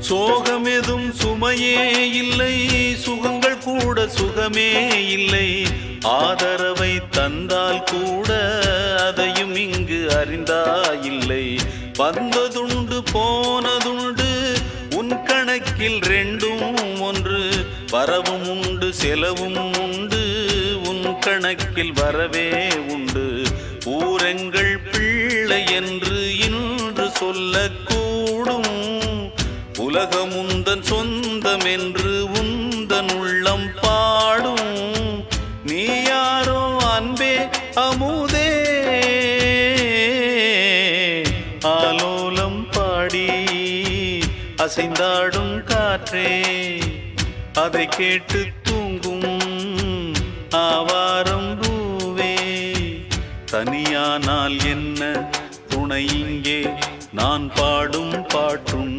சோகமெதும் சுமையே இல்லை, சுகங்கள் கூட சுகமே இல்லை. ஆதரவை தந்தால் கூட அதையும் இங்கு அறிந்தாயில்லை. வந்ததுண்டு போனதுண்டு உன் கணக்கில் ரெண்டும் ஒன்று. வரவும் உண்டு செலவும் உண்டு, உன் கணக்கில் வரவே உண்டு. ஊரெங்கள் பிள்ளை என்று இன்று சொல்லக்கூடும். உலகம் உந்தன் சொந்தம் என்று உந்தன் உள்ளம் பாடும். நீ யாரோ அன்பே அமுதே, ஆலோலம் பாடி அசைந்தாடும் காற்றே, அதை கேட்டு தூங்கும் ஆவாரம் பூவே. தனியானால் என்ன துணை இங்கே, நான் பாடும் பாட்டும்